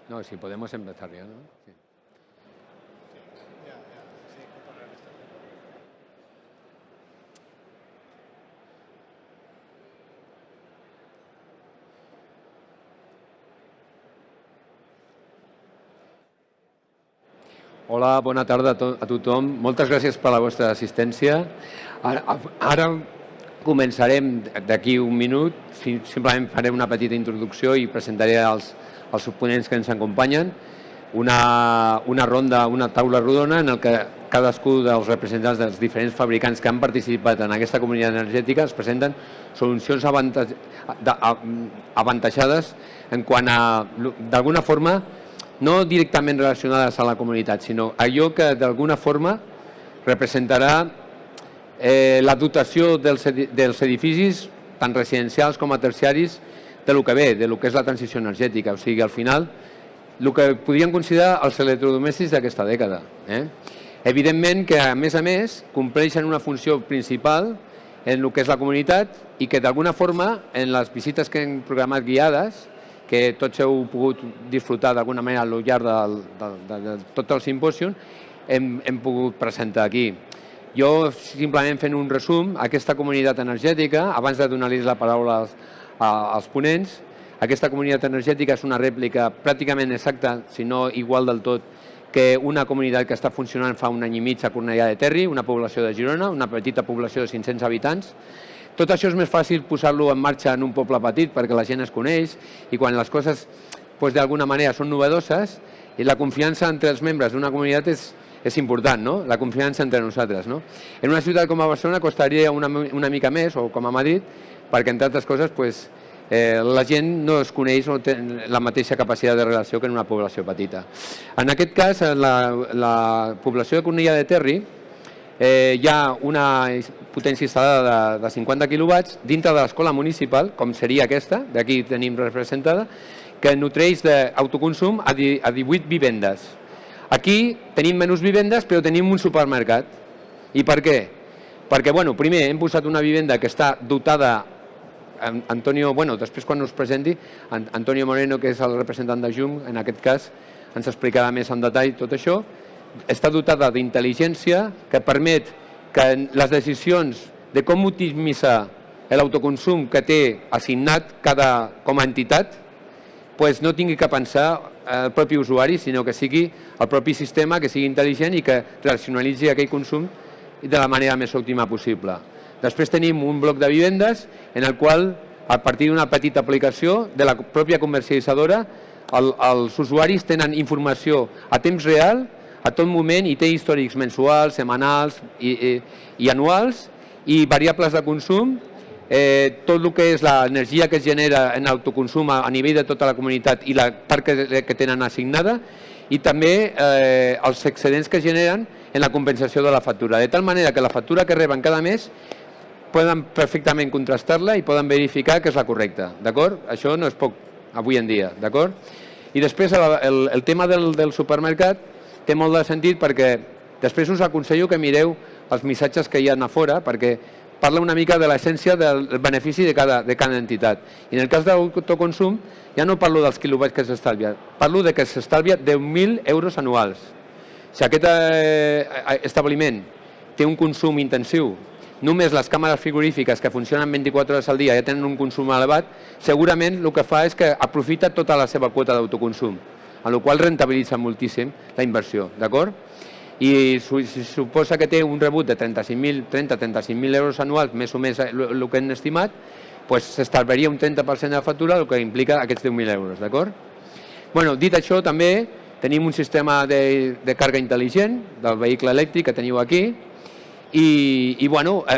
No, si podemos empezar ya, ¿no? Sí. Hola, bona tarda a tothom. Moltes gràcies per la vostra assistència. Ara començarem d'aquí un minut. Simplement faré una petita introducció i presentaré els ponents que ens acompanyen. Una ronda, una taula rodona en què cadascú dels representants dels diferents fabricants que han participat en aquesta comunitat energètica es presenten solucions avantatjades en quant a, d'alguna forma, no directament relacionades a la comunitat, sinó allò que d'alguna forma representarà la dotació dels edificis, tant residencials com a terciaris, del que ve, del que és la transició energètica. O sigui, al final, el que podríem considerar els electrodomèstics d'aquesta dècada. Evidentment que, a més, compleixen una funció principal en el que és la comunitat i que, d'alguna forma, en les visites que hem programat guiades, que tots heu pogut disfrutar d'alguna manera al llarg de tot el simpòsium, hem pogut presentar aquí. Jo, simplement fent un resum, aquesta comunitat energètica, abans de donar-los la paraula als ponents, aquesta comunitat energètica és una rèplica pràcticament exacta, si no igual del tot, que una comunitat que està funcionant fa un any i mig a Cornellà de Terri, una població de Girona, una petita població de 500 habitants. Tot això és més fàcil posar-lo en marxa en un poble petit perquè la gent es coneix i quan les coses d'alguna manera són novedoses i la confiança entre els membres d'una comunitat és important, no? La confiança entre nosaltres. No? En una ciutat com a Barcelona costaria una mica més, o com a Madrid, perquè entre altres coses la gent no es coneix o té la mateixa capacitat de relació que en una població petita. En aquest cas, en la població de Cornellà de Terri, hi ha una potència instal·lada de 50 quilowatts dintre de l'escola municipal, com seria aquesta, d'aquí tenim representada, que nutreix d'autoconsum a 18 vivendes. Aquí tenim menys vivendes, però tenim un supermercat. I per què? Perquè, primer, hem posat una vivenda que està dotada, després quan us presenti, Antonio Moreno, que és el representant de JUM, en aquest cas, ens explicarà més en detall tot això, està dotada d'intel·ligència que permet que les decisions de com optimitzar l'autoconsum que té assignat com a entitat no tingui que pensar el propi usuari, sinó que sigui el propi sistema que sigui intel·ligent i que racionalitzi aquell consum de la manera més òptima possible. Després tenim un bloc de vivendes en el qual, a partir d'una petita aplicació de la pròpia comercialitzadora, els usuaris tenen informació a temps real, a tot moment, i té històrics mensuals, setmanals i anuals i variables de consum, tot el que és l'energia que es genera en l'autoconsum a nivell de tota la comunitat i la part que tenen assignada i també els excedents que generen en la compensació de la factura, de tal manera que la factura que reben cada mes poden perfectament contrastar-la i poden verificar que és la correcta, d'acord? Això no és poc avui en dia, d'acord? I després el tema del supermercat té molt de sentit perquè després us aconsello que mireu els missatges que hi ha a fora perquè parla una mica de l'essència del benefici de cada entitat. I en el cas de l'autoconsum ja no parlo dels quilowatts que s'estalvia, parlo de que s'estalvia 10.000 euros anuals. Si aquest establiment té un consum intensiu, només les càmeres frigorífiques que funcionen 24 hores al dia ja tenen un consum elevat, segurament el que fa és que aprofita tota la seva quota d'autoconsum, amb la qual cosa rentabilitza moltíssim la inversió, d'acord? I si suposa que té un rebut de 30-35.000 euros anuals, més o menys el que hem estimat, s'estalviaria un 30% de la factura, el que implica aquests 10.000 euros, d'acord? Dit això, també tenim un sistema de càrrega intel·ligent del vehicle elèctric que teniu aquí i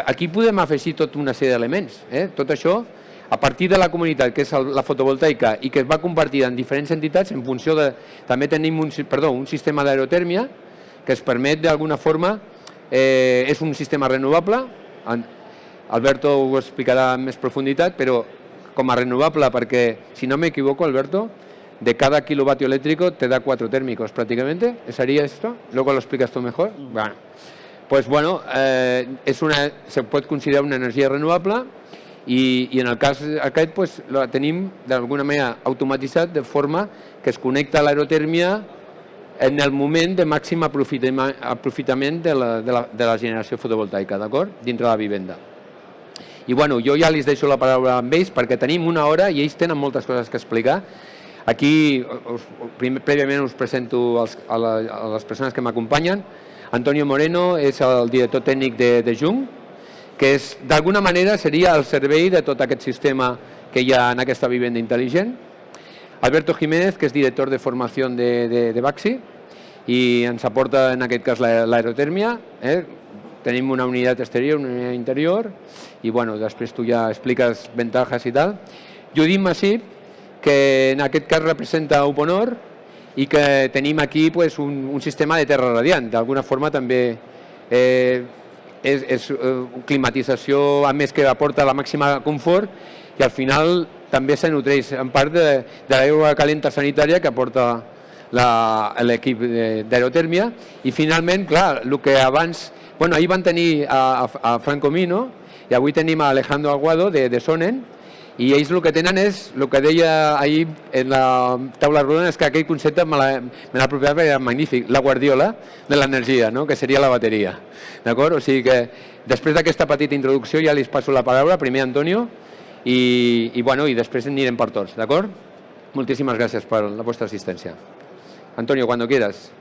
aquí podem afegir tota una sèrie d'elements. Tot això, a partir de la comunitat, que és la fotovoltaica i que es va compartir en diferents entitats, en funció de... També tenim un sistema d'aerotèrmia que es permet d'alguna forma, és un sistema renovable, Alberto ho explicarà amb més profunditat, però com a renovable perquè, si no m'equivoco, Alberto, de cada kilovatio eléctrico te da 4 térmicos prácticamente, ¿sería esto? Luego lo explicas tú mejor. Se puede considerar una energía renovable i en el cas aquest pues, la tenim d'alguna manera automatitzat de forma que es connecta a l'aerotèrmia en el moment de màxim aprofitament de la generació fotovoltaica, d'acord? Dintre de la vivenda. I bueno, jo ja els deixo la paraula amb ells perquè tenim una hora i ells tenen moltes coses que explicar. Aquí, prèviament us presento a les persones que m'acompanyen. Antonio Moreno és el director tècnic de Jung, que d'alguna manera seria el servei de tot aquest sistema que hi ha en aquesta vivenda intel·ligent. Alberto Jiménez, que és director de formació de Baxi i ens aporta en aquest cas l'aerotèrmia. Tenim una unitat exterior, una unitat interior i bueno, després tu ja expliques ventajas i tal. Judit Masip, que en aquest cas representa Uponor i que tenim aquí pues, un sistema de terra radiant. D'alguna forma també és climatització, a més que aporta la màxima confort i al final també se nutreix en part de l'aigua calenta sanitària que aporta l'equip d'aerotèrmia. I finalment, clar, el que abans... Bueno, ahir van tenir a Franco Mino i avui tenim a Alejandro Aguado de Sonen i ells el que tenen és, el que deia ahir en la taula rodona, és que aquell concepte me l'ha apropiat perquè era magnífic, la guardiola de l'energia, no? Que seria la bateria. D'acord? O sigui que després d'aquesta petita introducció ja li passo la paraula, primer Antonio, i després anirem per tots, d'acord? Moltíssimes gràcies per la vostra assistència. Antonio, cuando quieras.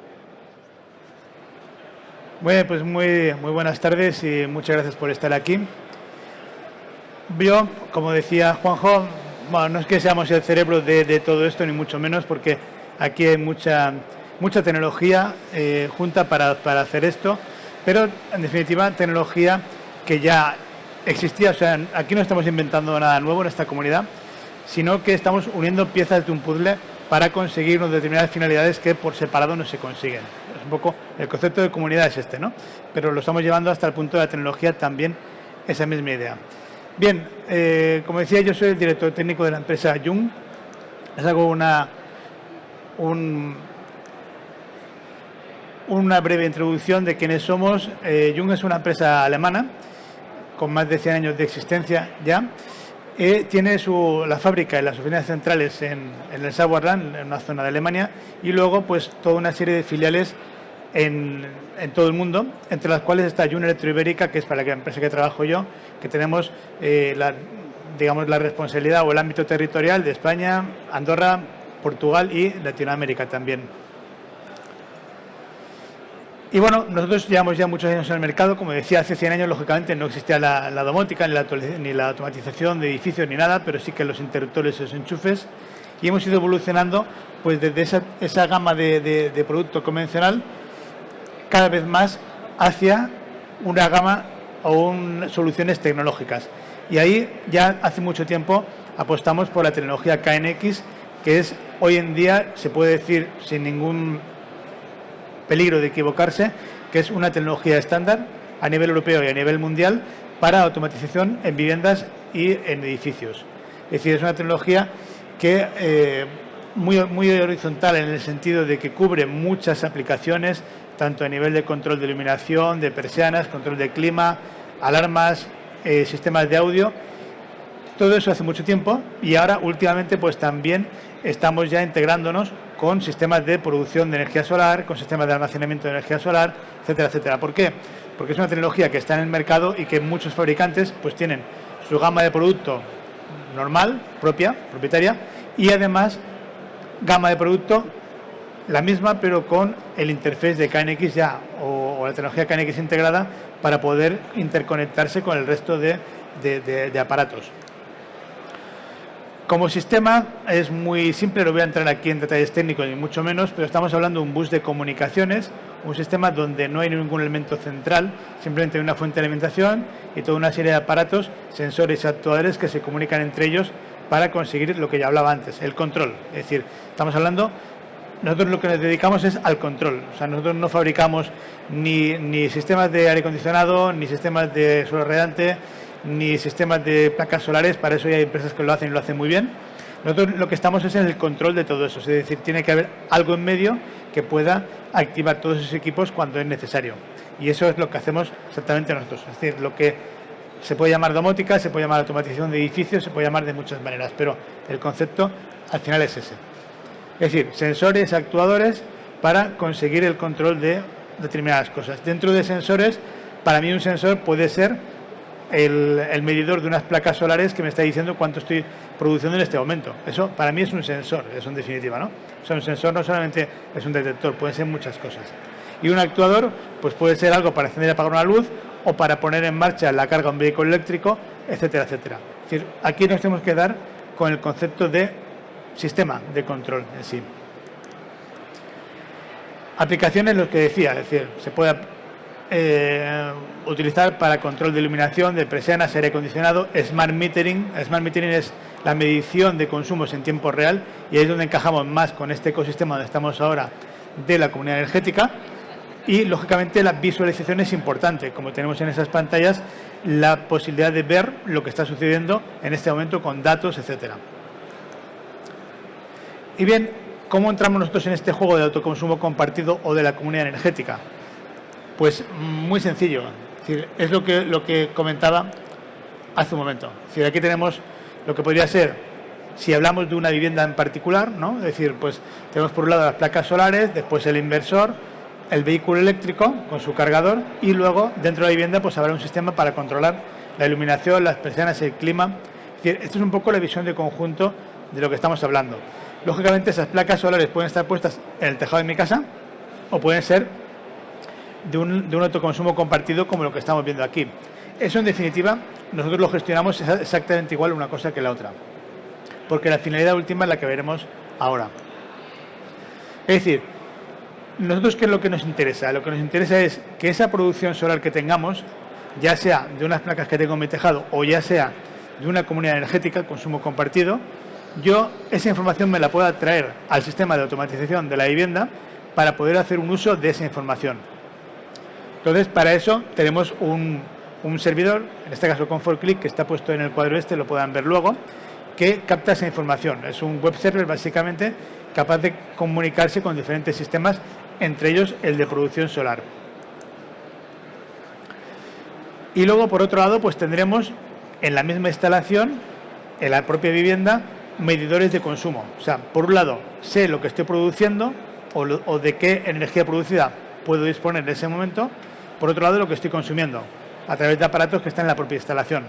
Bueno, pues muy buenas tardes y muchas gracias por estar aquí. Yo, como decía Juanjo, bueno, no es que seamos el cerebro de todo esto, ni mucho menos, porque aquí hay mucha tecnología junta para hacer esto, pero en definitiva tecnología que ya existía. O sea, aquí no estamos inventando nada nuevo en esta comunidad, sino que estamos uniendo piezas de un puzzle para conseguir unas determinadas finalidades que por separado no se consiguen. Es un poco el concepto de comunidad es este, ¿no? Pero lo estamos llevando hasta el punto de la tecnología también, esa misma idea. Bien, como decía, yo soy el director técnico de la empresa Jung. Les hago una breve introducción de quiénes somos. Jung es una empresa alemana con más de 100 años de existencia ya. Tiene la fábrica y las oficinas centrales en el Sauerland, en una zona de Alemania, y luego pues toda una serie de filiales en todo el mundo, entre las cuales está Jung Electroibérica, que es para la empresa que trabajo yo, que tenemos la responsabilidad o el ámbito territorial de España, Andorra, Portugal y Latinoamérica también. Y bueno, nosotros llevamos ya muchos años en el mercado. Como decía, hace 100 años lógicamente no existía la domótica, ni la automatización de edificios ni nada, pero sí que los interruptores y los enchufes, y hemos ido evolucionando pues desde esa gama de producto convencional cada vez más hacia una gama o soluciones tecnológicas. Y ahí ya hace mucho tiempo apostamos por la tecnología KNX, que es hoy en día, se puede decir sin ningún peligro de equivocarse, que es una tecnología estándar a nivel europeo y a nivel mundial para automatización en viviendas y en edificios. Es decir, es una tecnología que muy horizontal en el sentido de que cubre muchas aplicaciones, tanto a nivel de control de iluminación, de persianas, control de clima, alarmas, sistemas de audio. Todo eso hace mucho tiempo y ahora últimamente pues también estamos ya integrándonos con sistemas de producción de energía solar, con sistemas de almacenamiento de energía solar, etcétera, etcétera. ¿Por qué? Porque es una tecnología que está en el mercado y que muchos fabricantes pues tienen su gama de producto normal, propietaria, y además gama de producto la misma pero con el interface de KNX ya o la tecnología KNX integrada para poder interconectarse con el resto de aparatos. Como sistema es muy simple, no voy a entrar aquí en detalles técnicos ni mucho menos, pero estamos hablando de un bus de comunicaciones, un sistema donde no hay ningún elemento central, simplemente hay una fuente de alimentación y toda una serie de aparatos, sensores y actuadores que se comunican entre ellos para conseguir lo que ya hablaba antes, el control. Es decir, estamos hablando, nosotros lo que nos dedicamos es al control, o sea, nosotros no fabricamos ni sistemas de aire acondicionado, ni sistemas de suelo radiante, ni sistemas de placas solares. Para eso ya hay empresas que lo hacen y lo hacen muy bien. Nosotros lo que estamos es en el control de todo eso, es decir, tiene que haber algo en medio que pueda activar todos esos equipos cuando es necesario. Y eso es lo que hacemos exactamente nosotros. Es decir, lo que Se puede llamar domótica, se puede llamar automatización de edificios, se puede llamar de muchas maneras, pero el concepto al final es ese. Es decir, sensores, actuadores para conseguir el control de determinadas cosas. Dentro de sensores, para mí un sensor puede ser el medidor de unas placas solares que me está diciendo cuánto estoy produciendo en este momento. Eso para mí es un sensor, eso en definitiva, ¿no? O sea, un sensor no solamente es un detector, puede ser muchas cosas. Y un actuador, pues puede ser algo para encender y apagar una luz o para poner en marcha la carga de un vehículo eléctrico, etcétera, etcétera. Es decir, aquí nos tenemos que dar con el concepto de sistema de control en sí. Aplicaciones, lo que decía, es decir, se puede utilizar para control de iluminación, de persianas, aire acondicionado, smart metering. Smart metering es la medición de consumos en tiempo real y ahí es donde encajamos más con este ecosistema donde estamos ahora de la comunidad energética. Y, lógicamente, la visualización es importante. Como tenemos en esas pantallas, la posibilidad de ver lo que está sucediendo en este momento con datos, etcétera. Y bien, ¿cómo entramos nosotros en este juego de autoconsumo compartido o de la comunidad energética? Pues muy sencillo. Es decir, es lo que comentaba hace un momento. Es decir, aquí tenemos lo que podría ser, si hablamos de una vivienda en particular, ¿no? Es decir, pues tenemos por un lado las placas solares, después el inversor, el vehículo eléctrico con su cargador y luego dentro de la vivienda pues habrá un sistema para controlar la iluminación, las persianas, el clima. Es decir, esto es un poco la visión de conjunto de lo que estamos hablando. Lógicamente esas placas solares pueden estar puestas en el tejado de mi casa o pueden ser de un autoconsumo compartido como lo que estamos viendo aquí. Eso, en definitiva, nosotros lo gestionamos exactamente igual una cosa que la otra, porque la finalidad última es la que veremos ahora. Es decir, nosotros, ¿qué es lo que nos interesa? Lo que nos interesa es que esa producción solar que tengamos, ya sea de unas placas que tengo en mi tejado o ya sea de una comunidad energética, consumo compartido, yo esa información me la pueda traer al sistema de automatización de la vivienda para poder hacer un uso de esa información. Entonces, para eso tenemos un servidor, en este caso ComfortClick, que está puesto en el cuadro este, lo puedan ver luego, que capta esa información. Es un web server, básicamente, capaz de comunicarse con diferentes sistemas, entre ellos el de producción solar. Y luego, por otro lado, pues tendremos en la misma instalación, en la propia vivienda, medidores de consumo. O sea, por un lado, sé lo que estoy produciendo o de qué energía producida puedo disponer en ese momento. Por otro lado, lo que estoy consumiendo a través de aparatos que están en la propia instalación.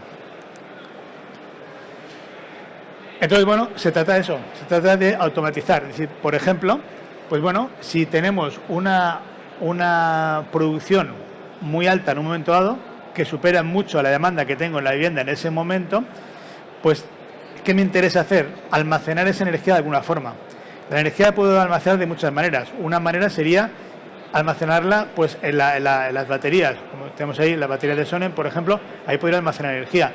Entonces, bueno, se trata de eso, se trata de automatizar. Es decir, por ejemplo, pues bueno, si tenemos una producción muy alta en un momento dado, que supera mucho a la demanda que tengo en la vivienda en ese momento, pues, ¿qué me interesa hacer? Almacenar esa energía de alguna forma. La energía la puedo almacenar de muchas maneras. Una manera sería almacenarla pues en las baterías, como tenemos ahí las baterías de Sonnen, por ejemplo, ahí podría almacenar energía.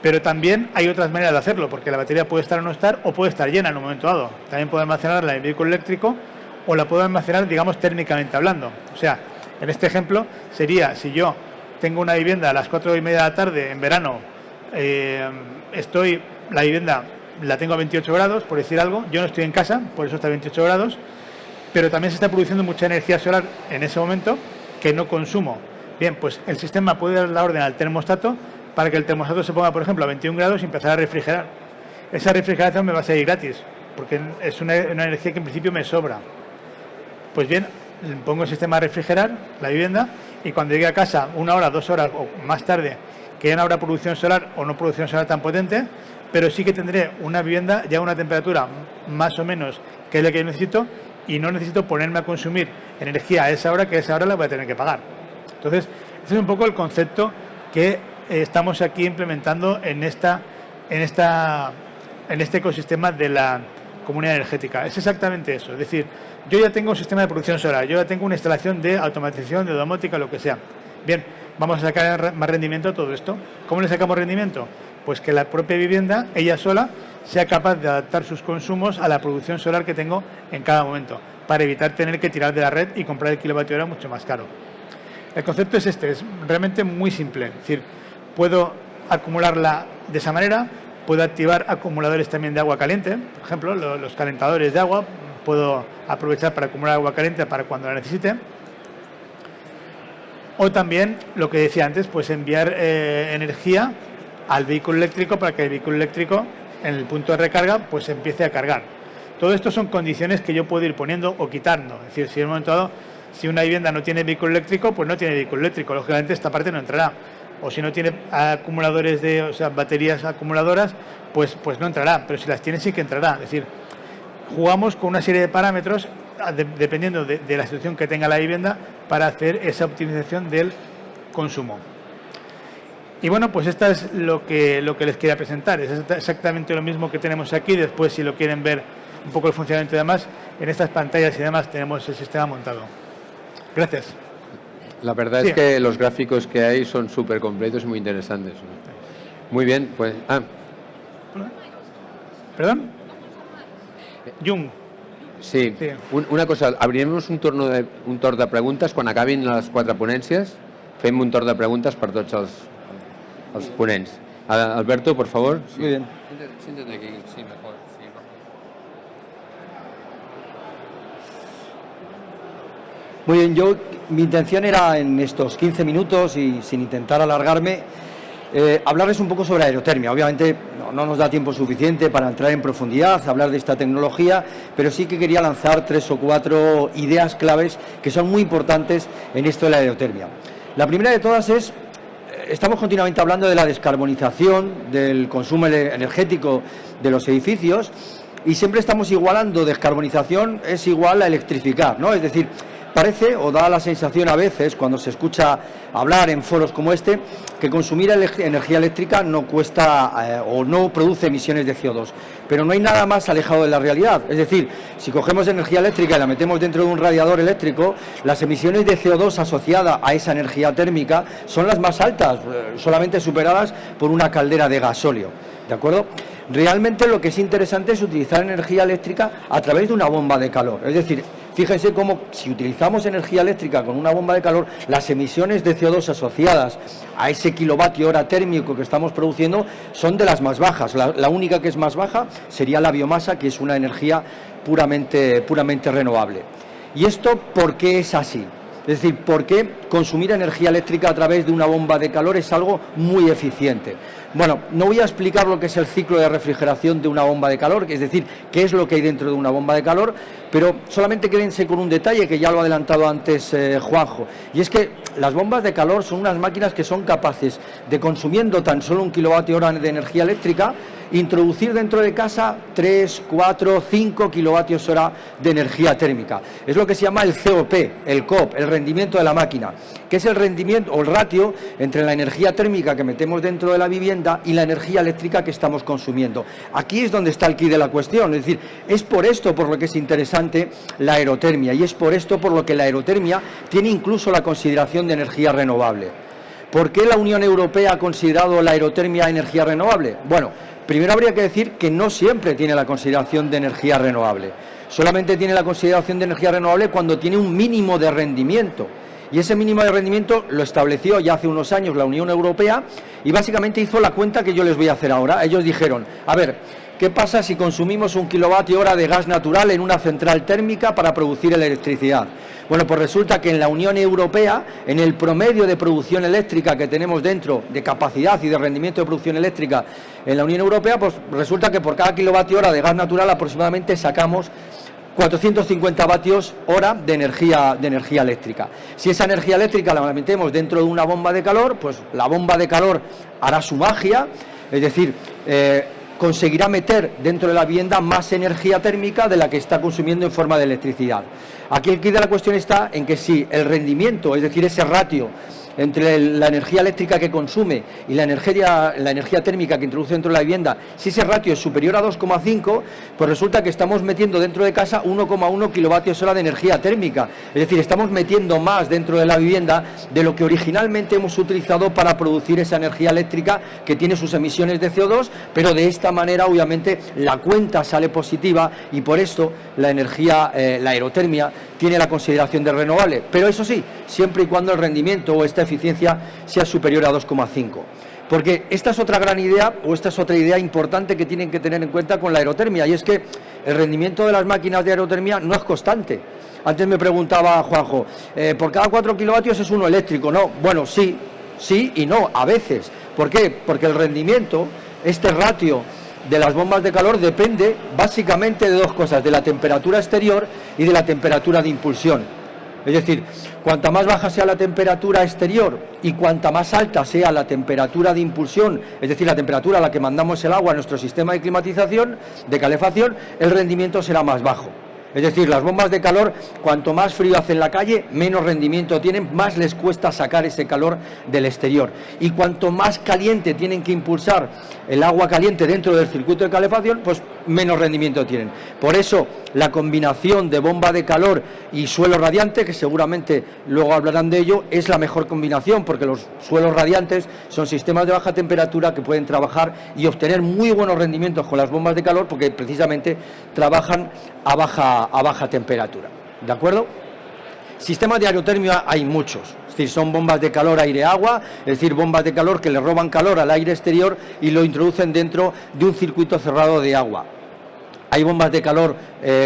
Pero también hay otras maneras de hacerlo, porque la batería puede estar o no estar, o puede estar llena en un momento dado. También puedo almacenarla en el vehículo eléctrico, o la puedo almacenar, digamos, térmicamente hablando. O sea, en este ejemplo sería, si yo tengo una vivienda a las 4:30 de la tarde en verano, la vivienda la tengo a 28 grados, por decir algo, yo no estoy en casa, por eso está a 28 grados, pero también se está produciendo mucha energía solar en ese momento que no consumo. Bien, pues el sistema puede dar la orden al termostato para que el termostato se ponga, por ejemplo, a 21 grados y empezar a refrigerar. Esa refrigeración me va a salir gratis, porque es una energía que en principio me sobra. Pues bien, pongo el sistema a refrigerar la vivienda y cuando llegue a casa 1 hora, 2 horas o más tarde, que ya no habrá producción solar o no producción solar tan potente, pero sí que tendré una vivienda ya a una temperatura más o menos que es la que yo necesito y no necesito ponerme a consumir energía a esa hora, que a esa hora la voy a tener que pagar. Entonces, ese es un poco el concepto que estamos aquí implementando en este ecosistema de la comunidad energética. Es exactamente eso. Es decir, yo ya tengo un sistema de producción solar, yo ya tengo una instalación de automatización, de domótica, lo que sea. Bien, vamos a sacar más rendimiento a todo esto. ¿Cómo le sacamos rendimiento? Pues que la propia vivienda, ella sola, sea capaz de adaptar sus consumos a la producción solar que tengo en cada momento, para evitar tener que tirar de la red y comprar el kilovatio hora mucho más caro. El concepto es este, es realmente muy simple. Es decir, puedo acumularla de esa manera, puedo activar acumuladores también de agua caliente, por ejemplo, los calentadores de agua, puedo aprovechar para acumular agua caliente para cuando la necesite. O también, lo que decía antes, pues enviar energía al vehículo eléctrico para que el vehículo eléctrico en el punto de recarga pues empiece a cargar. Todo esto son condiciones que yo puedo ir poniendo o quitando. Es decir, si en un momento dado, si una vivienda no tiene vehículo eléctrico, pues no tiene vehículo eléctrico. Lógicamente esta parte no entrará. O si no tiene acumuladores baterías acumuladoras, pues no entrará. Pero si las tiene sí que entrará. Es decir, jugamos con una serie de parámetros dependiendo de la situación que tenga la vivienda para hacer esa optimización del consumo. Y bueno, pues esta es lo que les quería presentar. Es exactamente lo mismo que tenemos aquí. Después, si lo quieren ver un poco el funcionamiento y demás, en estas pantallas y demás tenemos el sistema montado. Gracias. La verdad es que los gráficos que hay son súper completos y muy interesantes. Muy bien, pues... ¿Perdón? Jung. Sí. Una cosa, abriremos un torn de preguntes quan acabin les 4 ponències. Fem un torn de preguntes per tots els ponents. Alberto, por favor. Sí. Muy bien. Siéntate aquí, sí, mejor. Sí. Muy bien, mi intención era en estos 15 minutos y sin intentar alargarme, hablarles un poco sobre aerotermia. Obviamente no nos da tiempo suficiente para entrar en profundidad, hablar de esta tecnología, pero sí que quería lanzar 3 o 4 ideas claves que son muy importantes en esto de la aerotermia. La primera de todas es, estamos continuamente hablando de la descarbonización, del consumo energético de los edificios y siempre estamos igualando descarbonización es igual a electrificar, ¿no? Es decir, parece o da la sensación a veces cuando se escucha hablar en foros como este que consumir energía eléctrica no cuesta o no produce emisiones de CO2, pero no hay nada más alejado de la realidad. Es decir, si cogemos energía eléctrica y la metemos dentro de un radiador eléctrico, las emisiones de CO2 asociadas a esa energía térmica son las más altas, solamente superadas por una caldera de gasóleo, ¿de acuerdo? Realmente lo que es interesante es utilizar energía eléctrica a través de una bomba de calor, es decir, fíjense cómo si utilizamos energía eléctrica con una bomba de calor, las emisiones de CO2 asociadas a ese kilovatio hora térmico que estamos produciendo son de las más bajas. La única que es más baja sería la biomasa, que es una energía puramente renovable. ¿Y esto por qué es así? Es decir, ¿por qué consumir energía eléctrica a través de una bomba de calor es algo muy eficiente? Bueno, no voy a explicar lo que es el ciclo de refrigeración de una bomba de calor, es decir, qué es lo que hay dentro de una bomba de calor, pero solamente quédense con un detalle que ya lo ha adelantado antes Juanjo, y es que las bombas de calor son unas máquinas que son capaces de, consumiendo tan solo 1 kilovatio hora de energía eléctrica, introducir dentro de casa 3, 4, 5 kilovatios hora de energía térmica. Es lo que se llama el COP, el COP, el rendimiento de la máquina, que es el rendimiento o el ratio entre la energía térmica que metemos dentro de la vivienda y la energía eléctrica que estamos consumiendo. Aquí es donde está el quid de la cuestión, es decir, es por esto por lo que es interesante la aerotermia y es por esto por lo que la aerotermia tiene incluso la consideración de energía renovable. ¿Por qué la Unión Europea ha considerado la aerotermia energía renovable? Bueno, primero habría que decir que no siempre tiene la consideración de energía renovable. Solamente tiene la consideración de energía renovable cuando tiene un mínimo de rendimiento. Y ese mínimo de rendimiento lo estableció ya hace unos años la Unión Europea y básicamente hizo la cuenta que yo les voy a hacer ahora. Ellos dijeron, a ver, ¿qué pasa si consumimos 1 kilovatio hora de gas natural en una central térmica para producir electricidad? Bueno, pues resulta que en la Unión Europea, en el promedio de producción eléctrica que tenemos dentro, de capacidad y de rendimiento de producción eléctrica en la Unión Europea, pues resulta que por cada kilovatio hora de gas natural aproximadamente sacamos 450 vatios hora de energía eléctrica. Si esa energía eléctrica la metemos dentro de una bomba de calor, pues la bomba de calor hará su magia, es decir, conseguirá meter dentro de la vivienda más energía térmica de la que está consumiendo en forma de electricidad. Aquí el quid de la cuestión está en que si el rendimiento, es decir, ese ratio entre la energía eléctrica que consume y la energía térmica que introduce dentro de la vivienda, si ese ratio es superior a 2,5, pues resulta que estamos metiendo dentro de casa 1,1 kilovatios hora de energía térmica. Es decir, estamos metiendo más dentro de la vivienda de lo que originalmente hemos utilizado para producir esa energía eléctrica que tiene sus emisiones de CO2, pero de esta manera obviamente la cuenta sale positiva y por esto la aerotermia tiene la consideración de renovable, pero eso sí, siempre y cuando el rendimiento o esta eficiencia sea superior a 2,5. Porque esta es otra gran idea, o esta es otra idea importante que tienen que tener en cuenta con la aerotermia, y es que el rendimiento de las máquinas de aerotermia no es constante. Antes me preguntaba Juanjo, por cada 4 kilovatios es uno eléctrico, ¿no? Bueno, sí y no, a veces. ¿Por qué? Porque el rendimiento, este ratio de las bombas de calor depende básicamente de dos cosas, de la temperatura exterior y de la temperatura de impulsión. Es decir, cuanta más baja sea la temperatura exterior y cuanta más alta sea la temperatura de impulsión, es decir, la temperatura a la que mandamos el agua a nuestro sistema de climatización, de calefacción, el rendimiento será más bajo. Es decir, las bombas de calor, cuanto más frío hace en la calle, menos rendimiento tienen, más les cuesta sacar ese calor del exterior. Y cuanto más caliente tienen que impulsar el agua caliente dentro del circuito de calefacción, pues menos rendimiento tienen. Por eso, la combinación de bomba de calor y suelo radiante, que seguramente luego hablarán de ello, es la mejor combinación, porque los suelos radiantes son sistemas de baja temperatura que pueden trabajar y obtener muy buenos rendimientos con las bombas de calor, porque precisamente trabajan a baja temperatura. ¿De acuerdo? Sistemas de aerotermia hay muchos, es decir, son bombas de calor aire-agua, es decir, bombas de calor que le roban calor al aire exterior y lo introducen dentro de un circuito cerrado de agua. Hay bombas de calor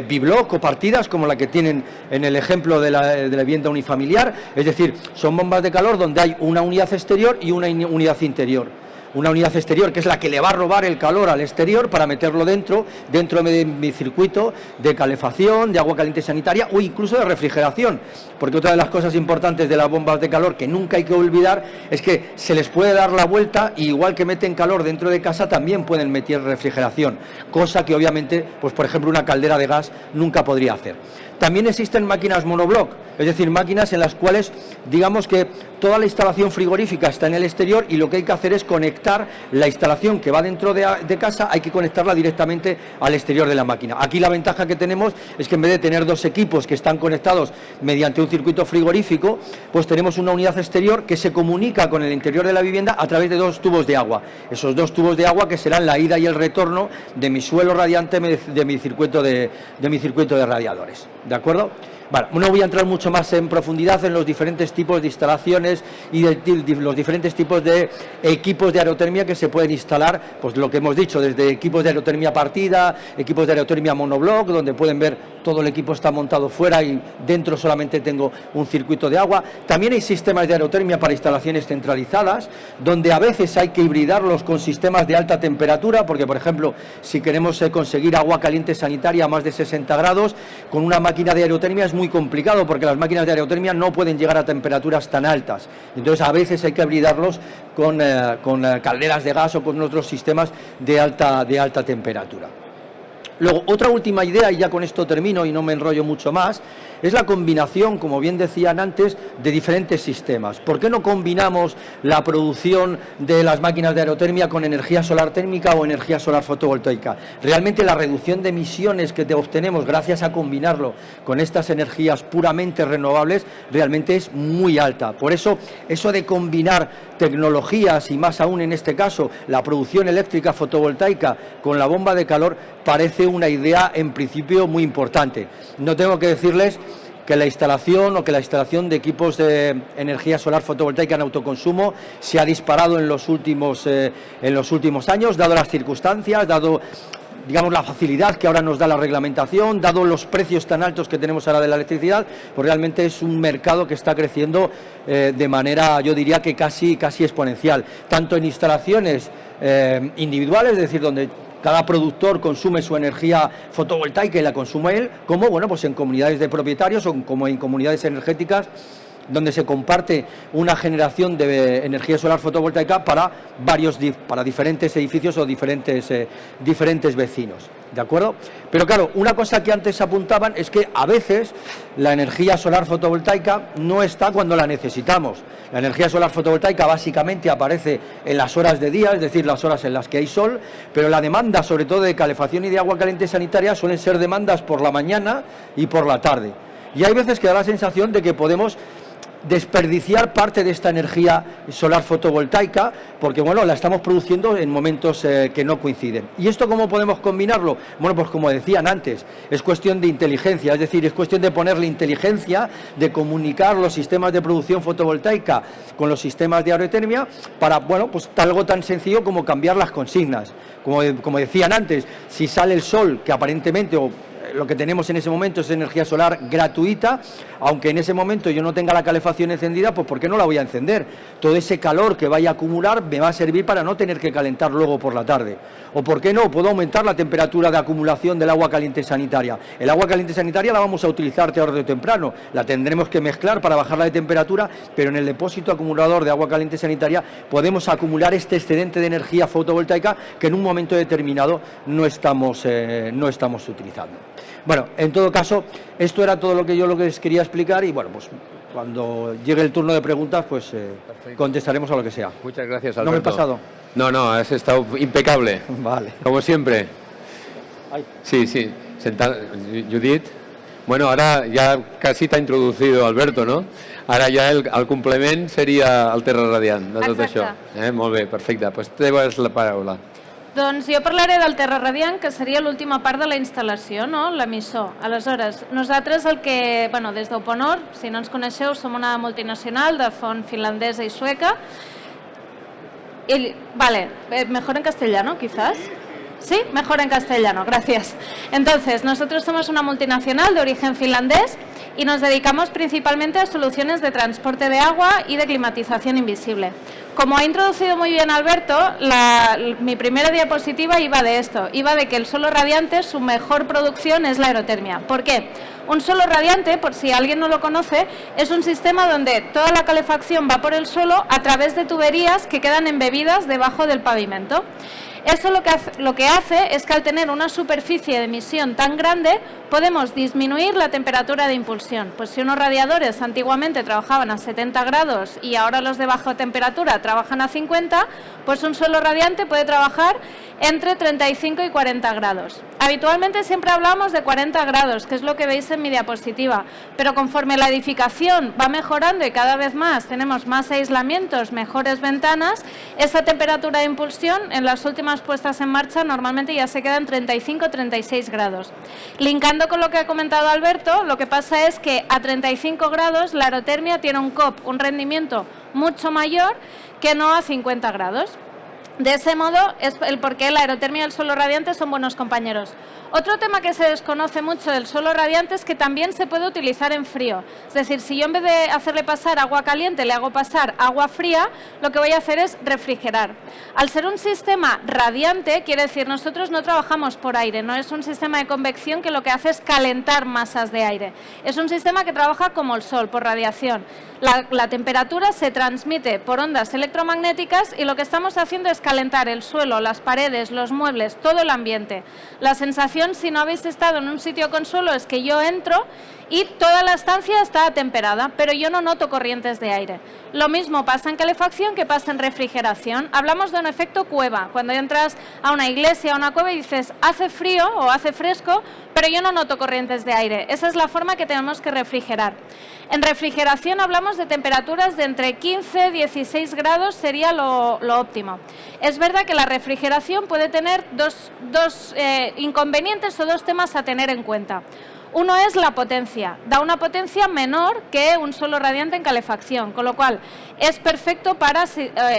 bibloc o partidas, como la que tienen en el ejemplo de la vivienda unifamiliar, es decir, son bombas de calor donde hay una unidad exterior y una unidad interior. Una unidad exterior que es la que le va a robar el calor al exterior para meterlo dentro de mi circuito de calefacción, de agua caliente sanitaria o incluso de refrigeración, porque otra de las cosas importantes de las bombas de calor que nunca hay que olvidar es que se les puede dar la vuelta y igual que meten calor dentro de casa también pueden meter refrigeración, cosa que obviamente, pues por ejemplo una caldera de gas nunca podría hacer. También existen máquinas monobloc, es decir, máquinas en las cuales, digamos que toda la instalación frigorífica está en el exterior y lo que hay que hacer es conectar la instalación que va dentro de casa, hay que conectarla directamente al exterior de la máquina. Aquí la ventaja que tenemos es que en vez de tener dos equipos que están conectados mediante un circuito frigorífico, pues tenemos una unidad exterior que se comunica con el interior de la vivienda a través de dos tubos de agua. Esos dos tubos de agua que serán la ida y el retorno de mi suelo radiante de mi circuito de radiadores. ¿De acuerdo? Bueno, no voy a entrar mucho más en profundidad en los diferentes tipos de instalaciones y los diferentes tipos de equipos de aerotermia que se pueden instalar, pues lo que hemos dicho, desde equipos de aerotermia partida, equipos de aerotermia monobloc, donde pueden ver todo el equipo está montado fuera y dentro solamente tengo un circuito de agua. También hay sistemas de aerotermia para instalaciones centralizadas, donde a veces hay que hibridarlos con sistemas de alta temperatura, porque por ejemplo, si queremos conseguir agua caliente sanitaria a más de 60 grados, con una máquina de aerotermia es muy complicado, porque las máquinas de aerotermia no pueden llegar a temperaturas tan altas. Entonces a veces hay que hibridarlos con calderas de gas o con otros sistemas de alta temperatura. Luego, otra última idea, y ya con esto termino y no me enrollo mucho más, es la combinación, como bien decían antes, de diferentes sistemas. ¿Por qué no combinamos la producción de las máquinas de aerotermia con energía solar térmica o energía solar fotovoltaica? Realmente la reducción de emisiones que obtenemos gracias a combinarlo con estas energías puramente renovables realmente es muy alta. Por eso de combinar tecnologías y más aún en este caso la producción eléctrica fotovoltaica con la bomba de calor parece una idea en principio muy importante. No tengo que decirles que la instalación de equipos de energía solar fotovoltaica en autoconsumo se ha disparado en los últimos años, dado las circunstancias, dado digamos la facilidad que ahora nos da la reglamentación, dado los precios tan altos que tenemos ahora de la electricidad, pues realmente es un mercado que está creciendo de manera, yo diría que casi exponencial, tanto en instalaciones individuales, es decir, donde cada productor consume su energía fotovoltaica y la consume él, como bueno, pues en comunidades de propietarios o como en comunidades energéticas donde se comparte una generación de energía solar fotovoltaica para diferentes edificios o diferentes vecinos. ¿De acuerdo? Pero claro, una cosa que antes apuntaban es que a veces la energía solar fotovoltaica no está cuando la necesitamos. La energía solar fotovoltaica básicamente aparece en las horas de día, es decir, las horas en las que hay sol, pero la demanda, sobre todo de calefacción y de agua caliente sanitaria, suelen ser demandas por la mañana y por la tarde. Y hay veces que da la sensación de que podemos desperdiciar parte de esta energía solar fotovoltaica porque bueno, la estamos produciendo en momentos que no coinciden. ¿Y esto cómo podemos combinarlo? Bueno, pues como decían antes, es cuestión de inteligencia, es decir, es cuestión de ponerle inteligencia, de comunicar los sistemas de producción fotovoltaica con los sistemas de aerotermia para, bueno, pues algo tan sencillo como cambiar las consignas. Como decían antes, si sale el sol, que aparentemente lo que tenemos en ese momento es energía solar gratuita, aunque en ese momento yo no tenga la calefacción encendida, pues ¿por qué no la voy a encender? Todo ese calor que vaya a acumular me va a servir para no tener que calentar luego por la tarde. O ¿por qué no? Puedo aumentar la temperatura de acumulación del agua caliente sanitaria. El agua caliente sanitaria la vamos a utilizar tarde o temprano, la tendremos que mezclar para bajarla de temperatura, pero en el depósito acumulador de agua caliente sanitaria podemos acumular este excedente de energía fotovoltaica que en un momento determinado no estamos utilizando. Bueno, en todo caso, esto era todo lo que yo les quería explicar y bueno, pues cuando llegue el turno de preguntas, pues contestaremos a lo que sea. Muchas gracias, Alberto. ¿No me he pasado? No, has estado impecable. Vale. Como siempre. Ai. Sí, Judit. Bueno, ara ja quasi t'ha introducido Alberto, no? Ara ja el complement seria el Terra Radiant de tot Exacte. això. Molt bé, perfecte. Doncs teva és la paraula. Doncs jo parlaré del Terra Radiant, que seria l'última part de la instal·lació, no? L'emissor. Aleshores, nosaltres el que, bueno, des d'Uponor, si no ens coneixeu, som una multinacional de font finlandesa i sueca. Vale, mejor en castellano, quizás. Sí, mejor en castellano, gracias. Entonces, nosotros somos una multinacional de origen finlandés y nos dedicamos principalmente a soluciones de transporte de agua y de climatización invisible. Como ha introducido muy bien Alberto, mi primera diapositiva iba de esto, iba de que el suelo radiante, su mejor producción es la aerotermia. ¿Por qué? Un suelo radiante, por si alguien no lo conoce, es un sistema donde toda la calefacción va por el suelo a través de tuberías que quedan embebidas debajo del pavimento. Eso lo que hace es que al tener una superficie de emisión tan grande podemos disminuir la temperatura de impulsión. Pues si unos radiadores antiguamente trabajaban a 70 grados y ahora los de baja temperatura trabajan a 50, pues un suelo radiante puede trabajar entre 35 y 40 grados. Habitualmente siempre hablamos de 40 grados, que es lo que veis en mi diapositiva, pero conforme la edificación va mejorando y cada vez más tenemos más aislamientos, mejores ventanas, esa temperatura de impulsión en las últimas puestas en marcha normalmente ya se queda en 35-36 grados. Linkando con lo que ha comentado Alberto, lo que pasa es que a 35 grados la aerotermia tiene un COP, un rendimiento mucho mayor que no a 50 grados. De ese modo es el por qué la aerotermia y el suelo radiante son buenos compañeros. Otro tema que se desconoce mucho del suelo radiante es que también se puede utilizar en frío. Es decir, si yo en vez de hacerle pasar agua caliente le hago pasar agua fría, lo que voy a hacer es refrigerar. Al ser un sistema radiante, quiere decir, nosotros no trabajamos por aire, no es un sistema de convección que lo que hace es calentar masas de aire. Es un sistema que trabaja como el sol, por radiación. La temperatura se transmite por ondas electromagnéticas y lo que estamos haciendo es calentar el suelo, las paredes, los muebles, todo el ambiente. La sensación, si no habéis estado en un sitio con suelo, es que yo entro y toda la estancia está atemperada, pero yo no noto corrientes de aire. Lo mismo pasa en calefacción que pasa en refrigeración. Hablamos de un efecto cueva. Cuando entras a una iglesia o a una cueva y dices, hace frío o hace fresco, pero yo no noto corrientes de aire. Esa es la forma que tenemos que refrigerar. En refrigeración hablamos de temperaturas de entre 15 y 16 grados, sería lo óptimo. Es verdad que la refrigeración puede tener dos inconvenientes o dos temas a tener en cuenta. Uno es la potencia, da una potencia menor que un suelo radiante en calefacción, con lo cual es perfecto para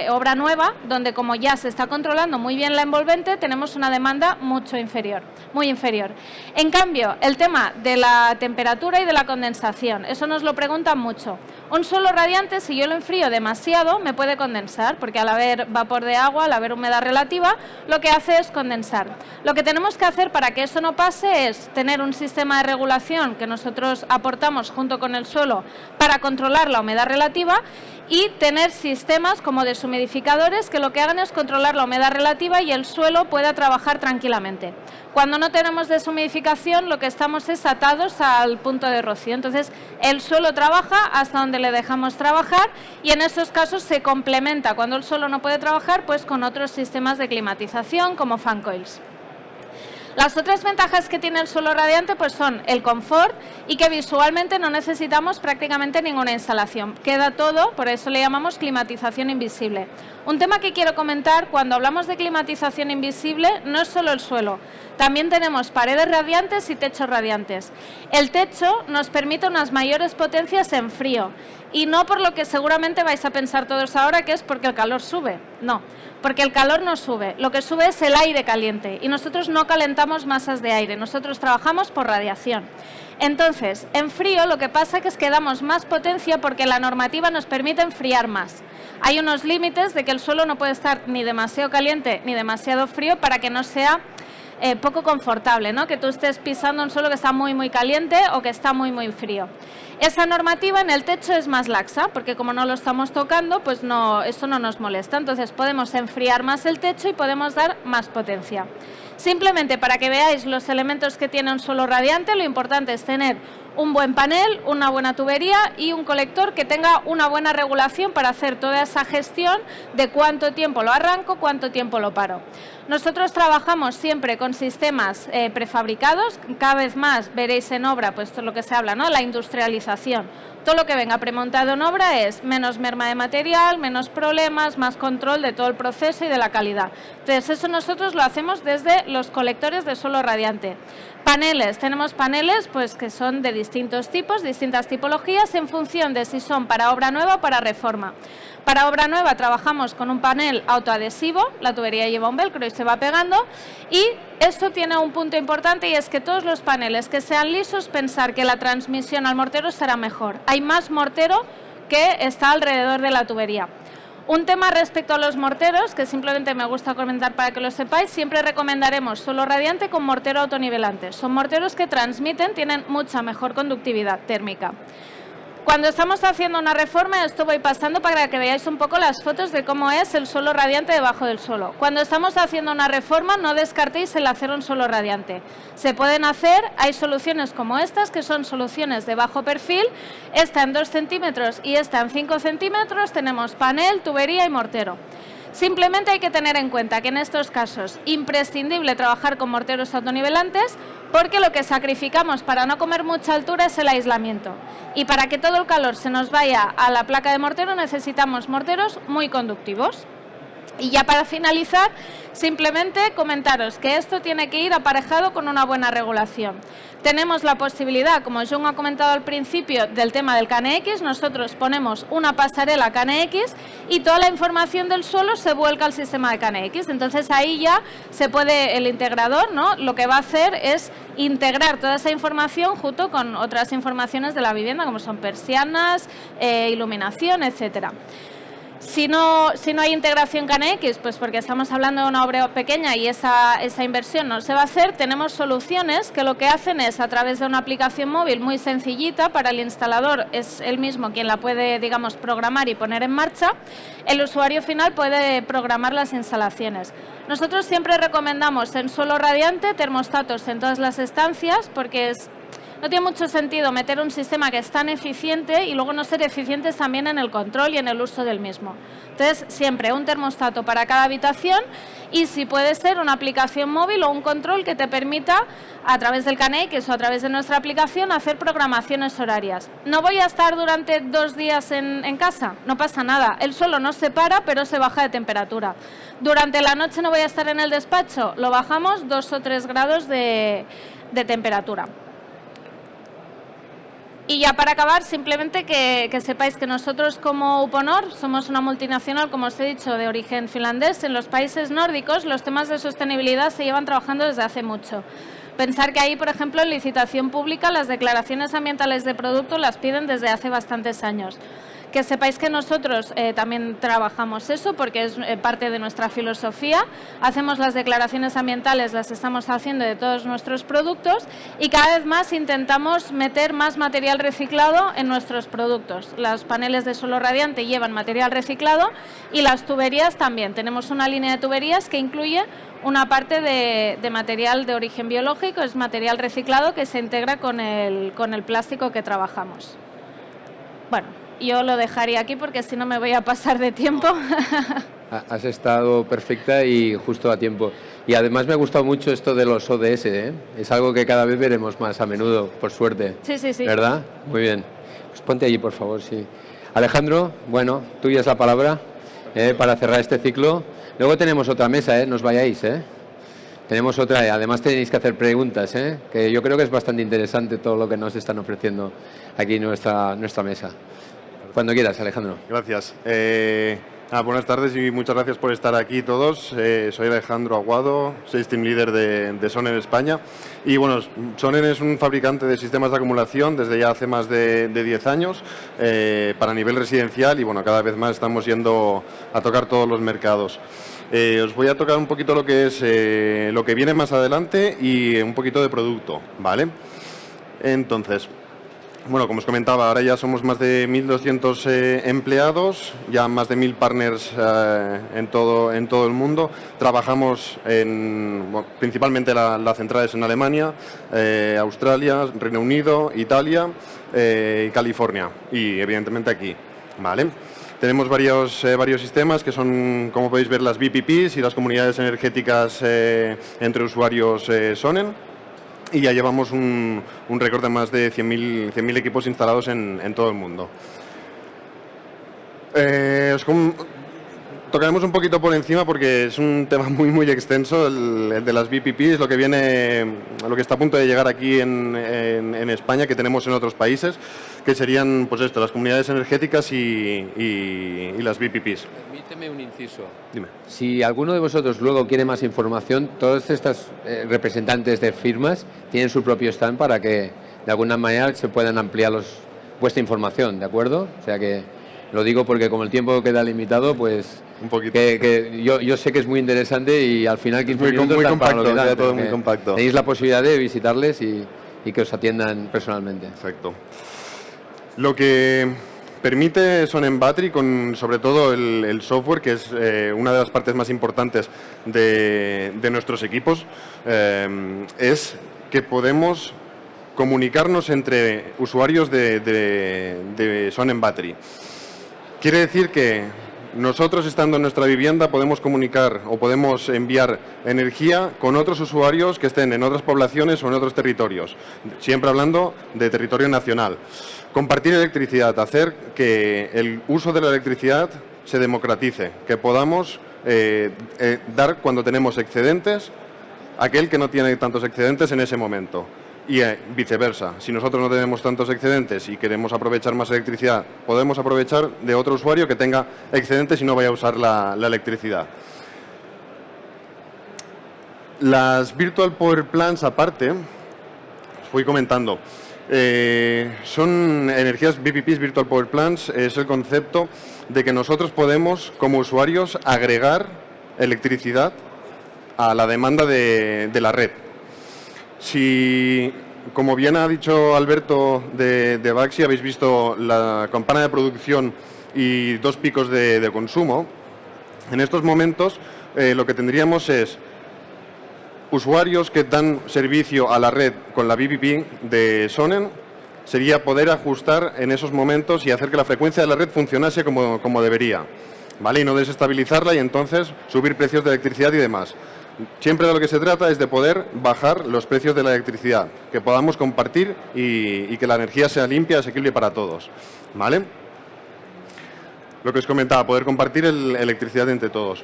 obra nueva, donde como ya se está controlando muy bien la envolvente, tenemos una demanda mucho inferior, muy inferior. En cambio, el tema de la temperatura y de la condensación, eso nos lo preguntan mucho. Un suelo radiante, si yo lo enfrío demasiado, me puede condensar, porque al haber vapor de agua, al haber humedad relativa, lo que hace es condensar. Lo que tenemos que hacer para que eso no pase es tener un sistema de regulación que nosotros aportamos junto con el suelo para controlar la humedad relativa y tener sistemas como deshumidificadores que lo que hagan es controlar la humedad relativa y el suelo pueda trabajar tranquilamente. Cuando no tenemos deshumidificación, lo que estamos es atados al punto de rocío. Entonces, el suelo trabaja hasta donde le dejamos trabajar y en esos casos se complementa, cuando el suelo no puede trabajar, pues con otros sistemas de climatización como fan coils. Las otras ventajas que tiene el suelo radiante pues son el confort y que visualmente no necesitamos prácticamente ninguna instalación. Queda todo, por eso le llamamos climatización invisible. Un tema que quiero comentar cuando hablamos de climatización invisible no es solo el suelo, también tenemos paredes radiantes y techos radiantes. El techo nos permite unas mayores potencias en frío Y no por lo que seguramente vais a pensar todos ahora, que es porque el calor sube. No, porque el calor no sube. Lo que sube es el aire caliente y nosotros no calentamos masas de aire, nosotros trabajamos por radiación. Entonces, en frío lo que pasa es que damos más potencia porque la normativa nos permite enfriar más. Hay unos límites de que el suelo no puede estar ni demasiado caliente ni demasiado frío para que no sea poco confortable, ¿no? Que tú estés pisando un suelo que está muy caliente o que está muy frío. Esa normativa en el techo es más laxa, porque como no lo estamos tocando, pues no, eso no nos molesta. Entonces podemos enfriar más el techo y podemos dar más potencia. Simplemente para que veáis los elementos que tiene un suelo radiante, lo importante es tener un buen panel, una buena tubería y un colector que tenga una buena regulación para hacer toda esa gestión de cuánto tiempo lo arranco, cuánto tiempo lo paro. Nosotros trabajamos siempre con sistemas prefabricados, cada vez más veréis en obra, pues todo lo que se habla, ¿no? La industrialización. Todo lo que venga premontado en obra es menos merma de material, menos problemas, más control de todo el proceso y de la calidad. Entonces eso nosotros lo hacemos desde los colectores de suelo radiante. Paneles, tenemos paneles pues que son de distintos tipos, distintas tipologías en función de si son para obra nueva o para reforma. Para obra nueva trabajamos con un panel autoadhesivo, la tubería lleva un velcro y se va pegando, y esto tiene un punto importante y es que todos los paneles que sean lisos, pensar que la transmisión al mortero será mejor. Hay más mortero que está alrededor de la tubería. Un tema respecto a los morteros, que simplemente me gusta comentar para que lo sepáis, siempre recomendaremos suelo radiante con mortero autonivelante. Son morteros que transmiten, tienen mucha mejor conductividad térmica. Cuando estamos haciendo una reforma, esto voy pasando para que veáis un poco las fotos de cómo es el suelo radiante debajo del suelo. Cuando estamos haciendo una reforma, no descartéis el hacer un suelo radiante. Se pueden hacer, hay soluciones como estas, que son soluciones de bajo perfil, esta en 2 centímetros y esta en 5 centímetros, tenemos panel, tubería y mortero. Simplemente hay que tener en cuenta que en estos casos es imprescindible trabajar con morteros autonivelantes porque lo que sacrificamos para no comer mucha altura es el aislamiento. Y para que todo el calor se nos vaya a la placa de mortero necesitamos morteros muy conductivos. Y ya para finalizar, simplemente comentaros que esto tiene que ir aparejado con una buena regulación. Tenemos la posibilidad, como John ha comentado al principio, del tema del KNX. Nosotros ponemos una pasarela KNX y toda la información del suelo se vuelca al sistema de KNX. Entonces ahí ya se puede, el integrador, ¿no? Lo que va a hacer es integrar toda esa información junto con otras informaciones de la vivienda, como son persianas, iluminación, etcétera. Si no hay integración KNX, pues porque estamos hablando de una obra pequeña y esa inversión no se va a hacer, tenemos soluciones que lo que hacen es, a través de una aplicación móvil muy sencillita, para el instalador es él mismo quien la puede, digamos, programar y poner en marcha, el usuario final puede programar las instalaciones. Nosotros siempre recomendamos en suelo radiante termostatos en todas las estancias porque no tiene mucho sentido meter un sistema que es tan eficiente y luego no ser eficientes también en el control y en el uso del mismo. Entonces, siempre un termostato para cada habitación y, si puede ser, una aplicación móvil o un control que te permita, a través del KNX o a través de nuestra aplicación, hacer programaciones horarias. No voy a estar durante 2 días en casa, no pasa nada. El suelo no se para, pero se baja de temperatura. Durante la noche no voy a estar en el despacho, lo bajamos 2 o 3 grados de temperatura. Y ya para acabar, simplemente que sepáis que nosotros como Uponor somos una multinacional, como os he dicho, de origen finlandés. En los países nórdicos los temas de sostenibilidad se llevan trabajando desde hace mucho. Pensar que ahí, por ejemplo, en licitación pública, las declaraciones ambientales de producto las piden desde hace bastantes años. Que sepáis que nosotros también trabajamos eso porque es parte de nuestra filosofía. Hacemos las declaraciones ambientales, las estamos haciendo de todos nuestros productos y cada vez más intentamos meter más material reciclado en nuestros productos. Los paneles de suelo radiante llevan material reciclado y las tuberías también. Tenemos una línea de tuberías que incluye una parte de material de origen biológico, es material reciclado que se integra con el plástico que trabajamos. Bueno, yo lo dejaría aquí porque si no me voy a pasar de tiempo. Has estado perfecta y justo a tiempo. Y además me ha gustado mucho esto de los ODS, ¿eh? Es algo que cada vez veremos más a menudo, por suerte. Sí. ¿Verdad? Muy bien. Pues ponte allí, por favor, sí. Alejandro, bueno, tuya es la palabra para cerrar este ciclo. Luego tenemos otra mesa, no os vayáis, Tenemos otra, además tenéis que hacer preguntas, que yo creo que es bastante interesante todo lo que nos están ofreciendo aquí en nuestra mesa. Cuando quieras, Alejandro. Gracias. Buenas tardes y muchas gracias por estar aquí todos. Soy Alejandro Aguado, soy Team Leader de Sonen España. Y bueno, Sonen es un fabricante de sistemas de acumulación desde ya hace más de 10 años para nivel residencial y bueno, cada vez más estamos yendo a tocar todos los mercados. Os voy a tocar un poquito lo que es lo que viene más adelante y un poquito de producto, ¿vale? Entonces, bueno, como os comentaba, ahora ya somos más de 1.200 empleados, ya más de 1.000 partners en todo el mundo. Trabajamos principalmente las centrales en Alemania, Australia, Reino Unido, Italia y California y evidentemente aquí, ¿vale? Tenemos varios sistemas que son, como podéis ver, las VPPs y las comunidades energéticas entre usuarios Sonen. Y ya llevamos un récord de más de 100.000 equipos instalados en todo el mundo. Tocaremos un poquito por encima porque es un tema muy extenso, el de las VPPs, lo que está a punto de llegar aquí en España, que tenemos en otros países, que serían pues las comunidades energéticas y las VPPs. Permíteme un inciso. Dime. Si alguno de vosotros luego quiere más información, todos estos representantes de firmas tienen su propio stand para que de alguna manera se puedan ampliar vuestra información, ¿de acuerdo? O sea que lo digo porque como el tiempo queda limitado, pues un poquito. Que yo sé que es muy interesante y al final 15 minutos muy dan para compacto, lo que dan, queda todo muy compacto. Tenéis la posibilidad de visitarles y que os atiendan personalmente. Perfecto. Lo que permite Sonen Battery, con sobre todo el software, que es una de las partes más importantes de nuestros equipos, es que podemos comunicarnos entre usuarios de Sonen Battery. Quiere decir que nosotros, estando en nuestra vivienda, podemos comunicar o podemos enviar energía con otros usuarios que estén en otras poblaciones o en otros territorios, siempre hablando de territorio nacional. Compartir electricidad, hacer que el uso de la electricidad se democratice, que podamos dar cuando tenemos excedentes a aquel que no tiene tantos excedentes en ese momento. Y viceversa, si nosotros no tenemos tantos excedentes y queremos aprovechar más electricidad, podemos aprovechar de otro usuario que tenga excedentes y no vaya a usar la electricidad. Las Virtual Power Plants, aparte, os voy comentando, son energías VPPs, Virtual Power Plants, es el concepto de que nosotros podemos, como usuarios, agregar electricidad a la demanda de la red. Si, como bien ha dicho Alberto de Baxi, habéis visto la campana de producción y 2 picos de consumo, en estos momentos lo que tendríamos es usuarios que dan servicio a la red con la VPP de Sonen, sería poder ajustar en esos momentos y hacer que la frecuencia de la red funcionase como debería, ¿vale? Y no desestabilizarla y entonces subir precios de electricidad y demás. Siempre de lo que se trata es de poder bajar los precios de la electricidad, que podamos compartir y que la energía sea limpia y asequible para todos, ¿vale? Lo que os comentaba, poder compartir electricidad entre todos.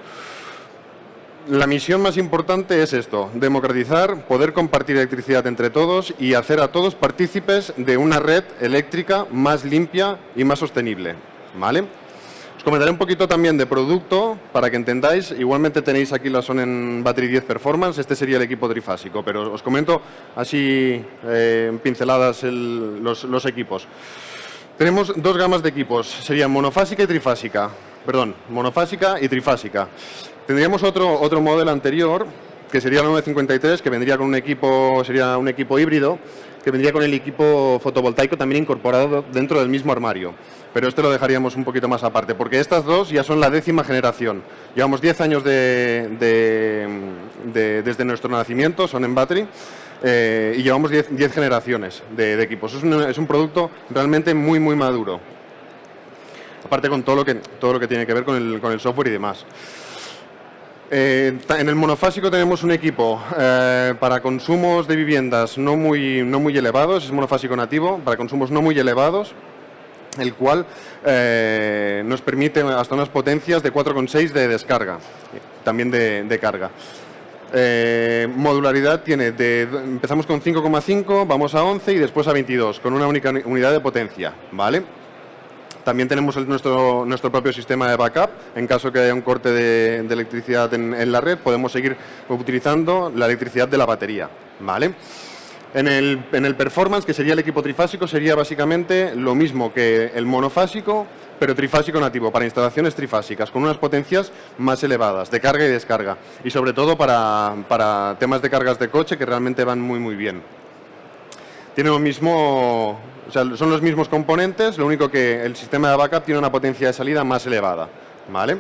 La misión más importante es esto, democratizar, poder compartir electricidad entre todos y hacer a todos partícipes de una red eléctrica más limpia y más sostenible, ¿vale? Os comentaré un poquito también de producto para que entendáis. Igualmente tenéis aquí la Sonen Battery 10 Performance, este sería el equipo trifásico, pero os comento así en pinceladas los equipos. Tenemos 2 gamas de equipos, serían monofásica y trifásica. Perdón, monofásica y trifásica. Tendríamos otro modelo anterior, que sería el 953, que vendría con un equipo, sería un equipo híbrido, que vendría con el equipo fotovoltaico también incorporado dentro del mismo armario. Pero este lo dejaríamos un poquito más aparte, porque estas dos ya son la 10ª generación. Llevamos 10 años desde nuestro nacimiento, Sonen Battery, y llevamos 10 generaciones de equipos. Es un producto realmente muy maduro. Aparte con todo lo que tiene que ver con el software y demás. En el monofásico tenemos un equipo para consumos de viviendas no muy elevados, es monofásico nativo, para consumos no muy elevados, el cual nos permite hasta unas potencias de 4,6 de descarga, también de carga. Modularidad tiene, empezamos con 5,5, vamos a 11 y después a 22, con una única unidad de potencia, ¿vale? También tenemos nuestro propio sistema de backup. En caso que haya un corte de electricidad en la red, podemos seguir utilizando la electricidad de la batería, ¿vale? En el performance, que sería el equipo trifásico, sería básicamente lo mismo que el monofásico, pero trifásico nativo, para instalaciones trifásicas, con unas potencias más elevadas, de carga y descarga. Y sobre todo para temas de cargas de coche, que realmente van muy, muy bien. Tiene lo mismo, o sea, son los mismos componentes, lo único que el sistema de backup tiene una potencia de salida más elevada, ¿vale?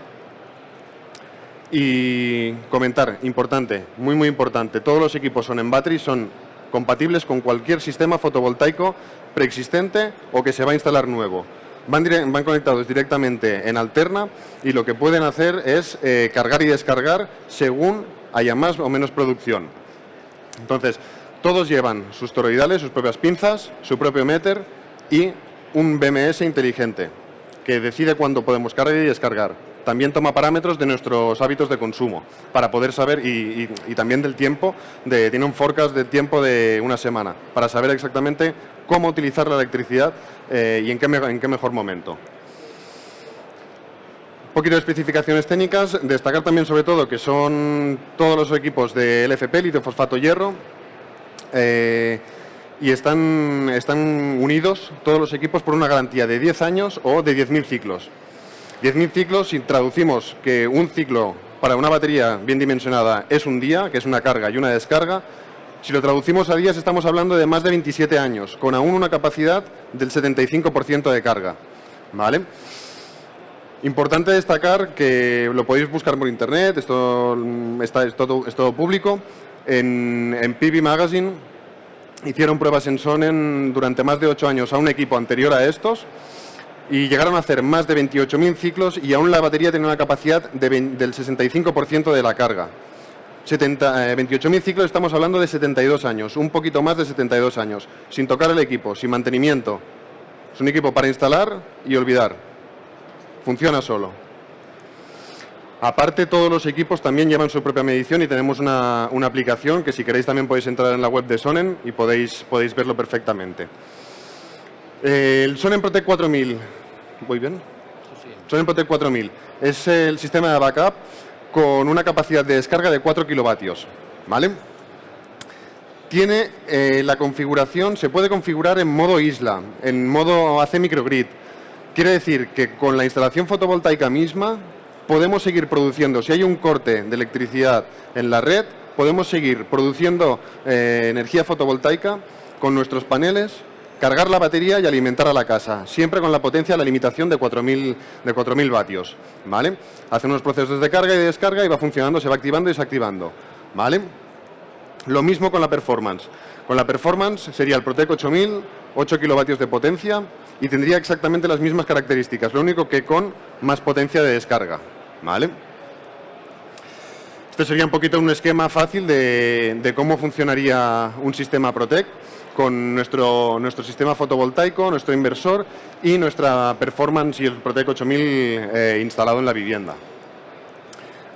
Y comentar, importante, muy, muy importante, todos los equipos son en battery, son compatibles con cualquier sistema fotovoltaico preexistente o que se va a instalar nuevo. Van conectados directamente en alterna y lo que pueden hacer es cargar y descargar según haya más o menos producción. Entonces, todos llevan sus toroidales, sus propias pinzas, su propio meter y un BMS inteligente que decide cuándo podemos cargar y descargar. También toma parámetros de nuestros hábitos de consumo para poder saber, y también del tiempo, tiene un forecast del tiempo de una semana, para saber exactamente cómo utilizar la electricidad y en qué mejor momento. Un poquito de especificaciones técnicas, destacar también sobre todo que son todos los equipos de LFP, litio fosfato hierro, y están unidos todos los equipos por una garantía de 10 años o de 10.000 ciclos. 10.000 ciclos, si traducimos que un ciclo para una batería bien dimensionada es un día, que es una carga y una descarga, si lo traducimos a días estamos hablando de más de 27 años, con aún una capacidad del 75% de carga, ¿vale? Importante destacar que lo podéis buscar por internet, esto es todo público. En PV Magazine hicieron pruebas en Sonnen durante más de 8 años a un equipo anterior a estos, y llegaron a hacer más de 28.000 ciclos y aún la batería tenía una capacidad del 65% de la carga. 28.000 ciclos, estamos hablando de 72 años, un poquito más de 72 años, sin tocar el equipo, sin mantenimiento. Es un equipo para instalar y olvidar. Funciona solo. Aparte, todos los equipos también llevan su propia medición y tenemos una aplicación que si queréis también podéis entrar en la web de Sonnen y podéis verlo perfectamente. El Sonnen Protect 4000, ¿voy bien? Sí. Sonnen Protect 4000 es el sistema de backup con una capacidad de descarga de 4 kilovatios, ¿vale? Tiene la configuración, se puede configurar en modo isla, en modo AC microgrid. Quiere decir que con la instalación fotovoltaica misma podemos seguir produciendo, si hay un corte de electricidad en la red, podemos seguir produciendo energía fotovoltaica con nuestros paneles, cargar la batería y alimentar a la casa, siempre con la potencia, la limitación de 4.000 vatios, ¿vale? Hace unos procesos de carga y de descarga y va funcionando, se va activando y desactivando, ¿vale? Lo mismo con la performance. Con la performance sería el Protect 8000, 8 kilovatios de potencia y tendría exactamente las mismas características, lo único que con más potencia de descarga, ¿vale? Este sería un poquito un esquema fácil de cómo funcionaría un sistema Protect con nuestro sistema fotovoltaico, nuestro inversor y nuestra performance y el Protect 8000 instalado en la vivienda.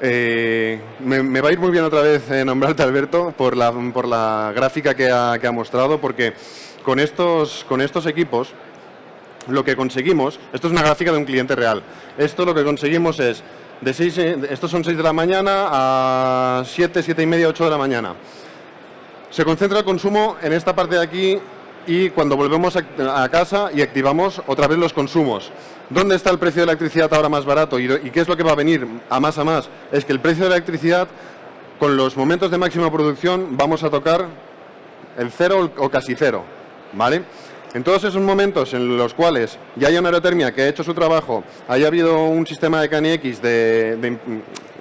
Me va a ir muy bien otra vez nombrarte, Alberto, por la gráfica que ha mostrado, porque con estos equipos lo que conseguimos, esto es una gráfica de un cliente real, esto lo que conseguimos es, estos son 6 de la mañana a 7, 7 y media, 8 de la mañana. Se concentra el consumo en esta parte de aquí y cuando volvemos a casa y activamos otra vez los consumos. ¿Dónde está el precio de la electricidad ahora más barato? ¿Y qué es lo que va a venir a más? Es que el precio de la electricidad, con los momentos de máxima producción, vamos a tocar el 0 o casi 0, ¿vale? En todos esos momentos en los cuales ya haya una aerotermia que ha hecho su trabajo, haya habido un sistema de KNX de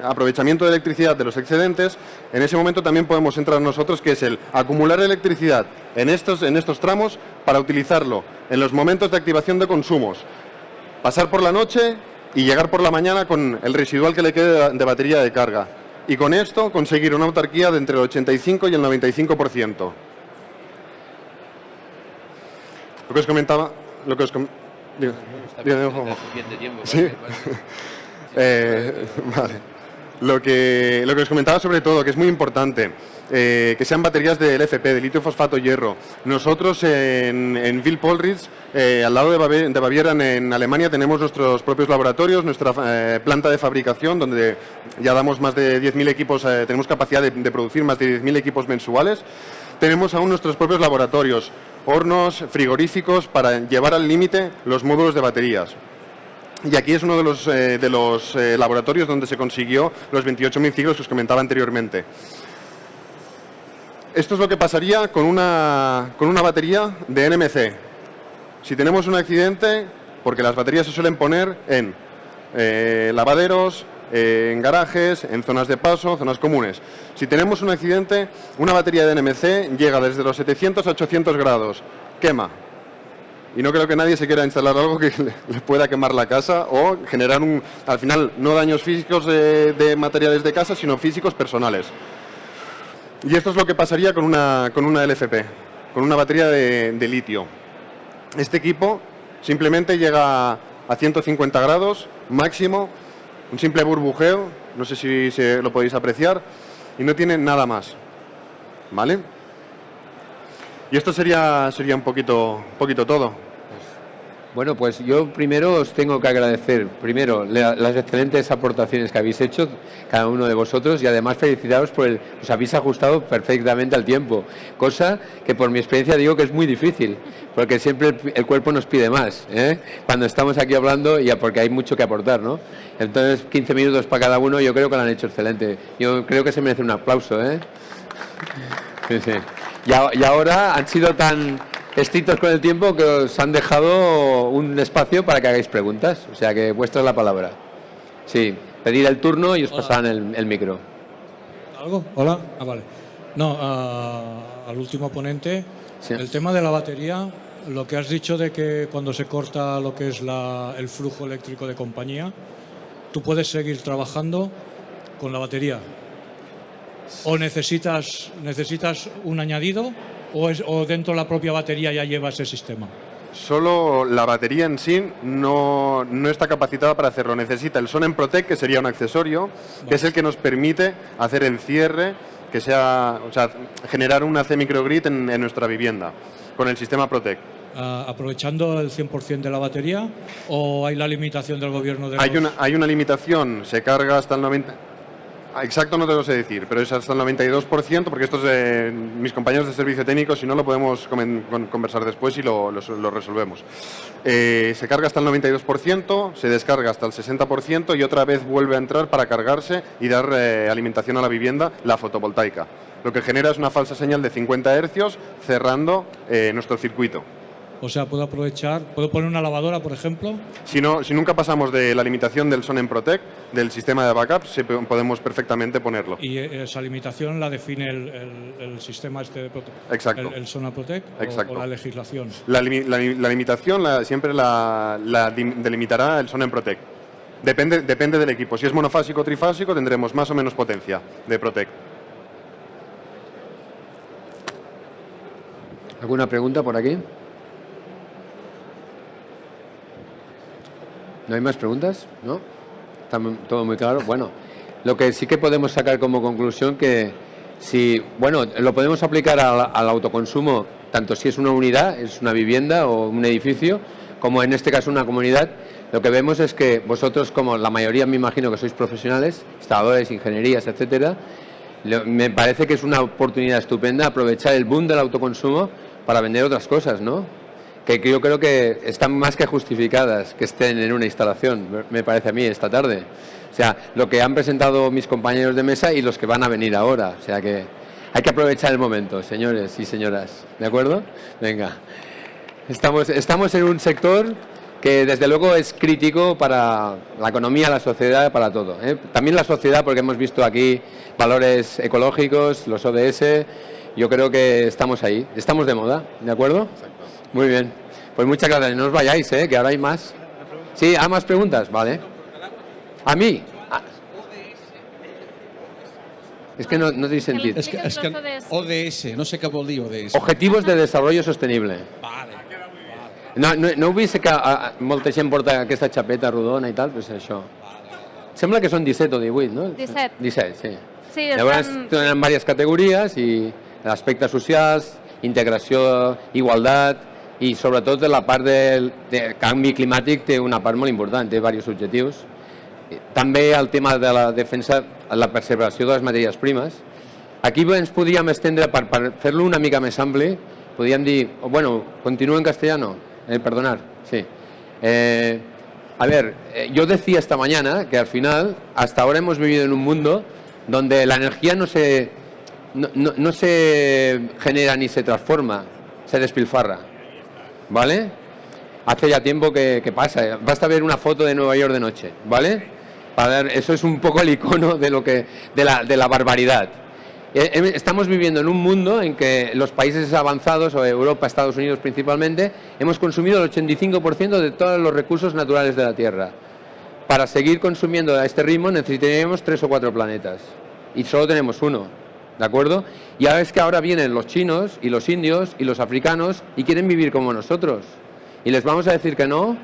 aprovechamiento de electricidad de los excedentes, en ese momento también podemos entrar nosotros, que es el acumular electricidad en estos tramos para utilizarlo en los momentos de activación de consumos, pasar por la noche y llegar por la mañana con el residual que le quede de batería de carga. Y con esto conseguir una autarquía de entre el 85 y el 95%. Lo que os comentaba, Sí. Vale. Lo que os comentaba sobre todo, que es muy importante, que sean baterías del FP, de litio fosfato hierro. Nosotros en Villepolritz, al lado de Baviera, en Alemania, tenemos nuestros propios laboratorios, nuestra planta de fabricación, donde ya damos más de 10.000 equipos, tenemos capacidad de producir más de 10.000 equipos mensuales. Tenemos aún nuestros propios laboratorios, hornos, frigoríficos, para llevar al límite los módulos de baterías. Y aquí es uno de los laboratorios donde se consiguió los 28.000 ciclos que os comentaba anteriormente. Esto es lo que pasaría con una batería de NMC. Si tenemos un accidente, porque las baterías se suelen poner en lavaderos, en garajes, en zonas de paso, zonas comunes. Si tenemos un accidente, una batería de NMC llega desde los 700 a 800 grados, quema. Y no creo que nadie se quiera instalar algo que le pueda quemar la casa o generar, al final, no daños físicos de materiales de casa, sino físicos personales. Y esto es lo que pasaría con una LFP, con una batería de litio. Este equipo simplemente llega a 150 grados máximo, un simple burbujeo, no sé si lo podéis apreciar, y no tiene nada más. ¿Vale? Y esto sería un poquito todo. Bueno, pues yo primero os tengo que agradecer, primero, las excelentes aportaciones que habéis hecho, cada uno de vosotros, y además felicitaros por os habéis ajustado perfectamente al tiempo, cosa que por mi experiencia digo que es muy difícil, porque siempre el cuerpo nos pide más, cuando estamos aquí hablando, y porque hay mucho que aportar, ¿no? Entonces, 15 minutos para cada uno, yo creo que lo han hecho excelente. Yo creo que se merece un aplauso, Sí, sí. Y ahora han sido tan estrictos con el tiempo que os han dejado un espacio para que hagáis preguntas, o sea que vuestra es la palabra. Sí, pedir el turno y os pasarán el micro. ¿Algo? Hola. Vale. No, al último ponente, sí. El tema de la batería, lo que has dicho de que cuando se corta lo que es el flujo eléctrico de compañía, tú puedes seguir trabajando con la batería. ¿O necesitas un añadido o dentro de la propia batería ya lleva ese sistema? Solo la batería en sí no está capacitada para hacerlo. Necesita el Sonen Protect, que sería un accesorio, que es el que nos permite hacer el cierre, generar una C-microgrid en nuestra vivienda, con el sistema Protect. ¿Aprovechando el 100% de la batería o hay la limitación del gobierno de Hay una limitación, se carga hasta el 90%. Exacto no te lo sé decir, pero es hasta el 92%, porque esto es mis compañeros de servicio técnico, si no lo podemos conversar después y lo resolvemos. Se carga hasta el 92%, se descarga hasta el 60% y otra vez vuelve a entrar para cargarse y dar alimentación a la vivienda, la fotovoltaica. Lo que genera es una falsa señal de 50 hercios cerrando nuestro circuito. O sea, puedo poner una lavadora, por ejemplo. Si nunca pasamos de la limitación del Sonen Protect, del sistema de backup, podemos perfectamente ponerlo. ¿Y esa limitación la define el sistema de Protect? Exacto. ¿El Sonen Protect? Exacto. ¿O la legislación? La limitación siempre la delimitará el Sonen Protect. Depende del equipo. Si es monofásico o trifásico, tendremos más o menos potencia de Protect. ¿Alguna pregunta por aquí? ¿No hay más preguntas? ¿No? ¿Está todo muy claro? Bueno, lo que sí que podemos sacar como conclusión que lo podemos aplicar al autoconsumo, tanto si es una unidad, es una vivienda o un edificio, como en este caso una comunidad. Lo que vemos es que vosotros, como la mayoría me imagino que sois profesionales, instaladores, ingenierías, etcétera, me parece que es una oportunidad estupenda aprovechar el boom del autoconsumo para vender otras cosas, ¿no? Que yo creo que están más que justificadas que estén en una instalación, me parece a mí, esta tarde. O sea, lo que han presentado mis compañeros de mesa y los que van a venir ahora. O sea que hay que aprovechar el momento, señores y señoras. ¿De acuerdo? Venga. Estamos en un sector que desde luego es crítico para la economía, la sociedad, para todo. También la sociedad, porque hemos visto aquí valores ecológicos, los ODS. Yo creo que estamos ahí. Estamos de moda, ¿de acuerdo? Muy bien. Pues muchas gracias. No os vayáis, que ahora hay más. Sí, ¿hay más preguntas? Vale. ¿A mí? Es que no tiene sentido. És que ODS, no sé què vol dir ODS. Objetivos de Desarrollo Sostenible. Vale. No heu vist que molta gent porta aquesta xapeta rodona i tal? Pues això. Sembla que són 17 o 18, no? 17. 17, sí. Sí, Llavors estan... tenen diverses categories i aspectes socials, integració, igualtat i sobretot la part del canvi climàtic té una part molt important, té diversos objectius. També el tema de la defensa, la preservació de les matèries primes. Aquí ens podríem estendre, per fer-lo una mica més ampli, podríem dir, bueno, continúo en castellano, perdonar, sí. A ver, yo decía esta mañana que al final, hasta ahora hemos vivido en un mundo donde la energía no se genera ni se transforma, se despilfarra, ¿vale? Hace ya tiempo que pasa, basta ver una foto de Nueva York de noche, ¿vale? Para ver, eso es un poco el icono de la barbaridad. Estamos viviendo en un mundo en que los países avanzados, o Europa, Estados Unidos principalmente, hemos consumido el 85% de todos los recursos naturales de la Tierra. Para seguir consumiendo a este ritmo necesitaríamos 3 o 4 planetas. Y solo tenemos uno, ¿de acuerdo? Y ahora es que ahora vienen los chinos y los indios y los africanos y quieren vivir como nosotros. ¿Y les vamos a decir que no?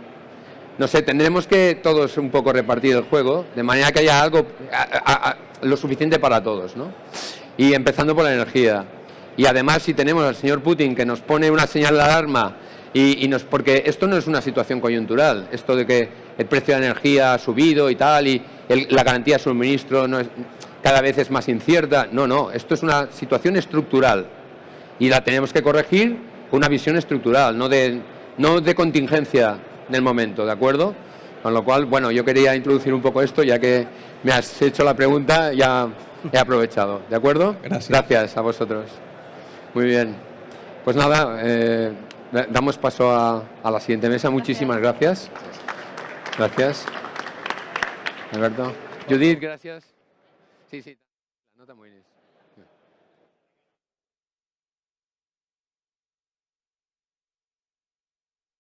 No sé, tendremos que todos un poco repartir el juego, de manera que haya algo lo suficiente para todos, ¿no? Y empezando por la energía. Y además, si tenemos al señor Putin que nos pone una señal de alarma, porque esto no es una situación coyuntural, esto de que el precio de la energía ha subido y tal, y la garantía de suministro cada vez es más incierta. No, esto es una situación estructural y la tenemos que corregir con una visión estructural, no de contingencia del momento, ¿de acuerdo? Con lo cual, bueno, yo quería introducir un poco esto, ya que me has hecho la pregunta, ya he aprovechado, ¿de acuerdo? Gracias. Gracias a vosotros. Muy bien. Pues nada, damos paso a la siguiente mesa. Muchísimas gracias. Gracias. Alberto. Judith, gracias. Sí, la nota muy bien.